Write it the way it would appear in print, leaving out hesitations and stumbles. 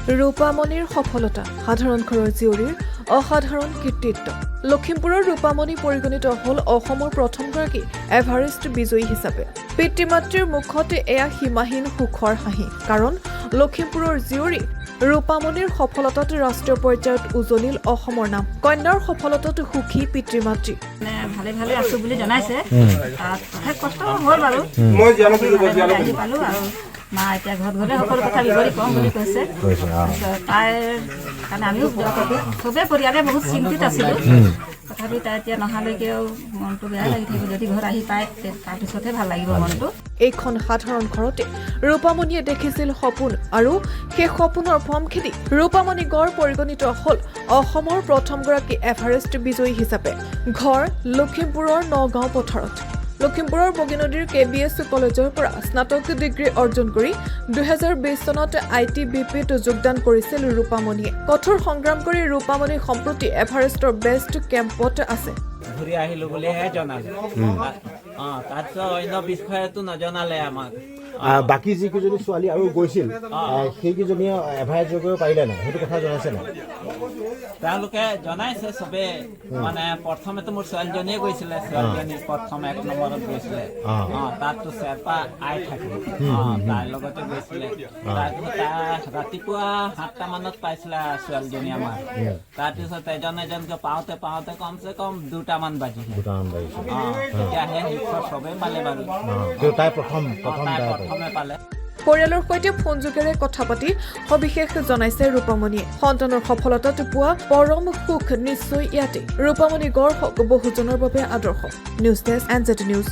ৰূপামণিৰ সফলতা সাধাৰণ ঘৰৰ জীয়ৰীৰ অসাধাৰণ কৃতিত্ব লখিমপুৰৰ ৰূপামণি পৰিগণিত হ'ল অসমৰ প্ৰথমগৰাকী এভাৰেষ্ট বিজয়ী হিচাপে পিতৃ-মাতৃৰ মুখত এয়া সীমাহীন সুখৰ হাঁহি কাৰণ লখিমপুৰৰ জীয়ৰী ৰূপামণিৰ সফলতাত ৰাষ্ট্ৰীয় পৰ্যায়ত উজলিল অসমৰ নাম কন্যাৰ সফলতাত সুখী পিতৃ-মাতৃ ভালে ভালে আছো বুলি জনাইছে তাত কষ্ট হ'ল বাৰু মই পালো আৰু মা এতিয়া ঘৰত গ'লে সকলো কথা বিৱৰি কম বুলি কৈছে তাই কাৰণে আমিও চবেই পৰিয়ালে বহুত চিন্তিত আছিলোঁ তথাপি তাই এতিয়া নহালৈকেও মনটো বেয়া লাগি থাকিব যদি ঘৰত আহি পায় তাৰপিছতহে ভাল লাগিব মনটো এইখন সাধাৰণ ঘৰতে ৰূপামণিয়ে দেখিছিল সপোন আৰু সেই সপোনৰ ফৰ্ম খেদি ৰূপামণি গড় পৰিগণিত হ'ল অসমৰ প্ৰথমগৰাকী এভাৰেষ্ট বিজয়ী হিচাপে ঘৰ লখিমপুৰৰ নগাঁও পথাৰত লখিমপুৰৰ বগীনদীৰ KBS কলেজৰ পৰা স্নাতক ডিগ্ৰী অৰ্জন কৰি 2020 চনত ITBPত যোগদান কৰিছিল ৰূপামণিয়ে কঠোৰ সংগ্ৰাম কৰি ৰূপামণি সম্প্ৰতি এভাৰেষ্টৰ বেষ্ট কেম্পত আছে ঘূৰি আহিলো বুলিহে জনালে তাৰপিছত অন্য বিষয়টো নজনালে আমাক বাকী যিকেইজনী ছোৱালী আৰু গৈছিল সেইকেইজনীয়ে এভাৰেজ কৰিব পাৰিলে নাই সেইটো কথা জনাইছে নাই তেওঁলোকে জনাইছে চবে মানে প্ৰথমেতো মোৰ ছোৱালীজনীয়ে গৈছিলে ছোৱালীজনী প্ৰথম 1 নম্বৰত গৈছিলে তাততো চেপা আই থাকে তাৰ লগতে গৈছিলে তাৰপিছত ৰাতিপুৱা 7টা মানত পাইছিলে ছোৱালীজনী আমাৰ তাৰপিছত এজনকৈ পাওঁতে কমচে কম 2টামান বাজিলে তেতিয়াহে চবেই পালে বাৰু তাই প্ৰথমে পালে পৰিয়ালৰ সৈতে ফোনযোগেৰে কথা পাতি সবিশেষ জনাইছে ৰূপামণিয়ে সন্তানৰ সফলতাত পোৱা পৰম সুখ নিশ্চয় ইয়াতে ৰূপামণি গড় হওক বহুজনৰ বাবে আদৰ্শ নিউজ ডেস্ক nznews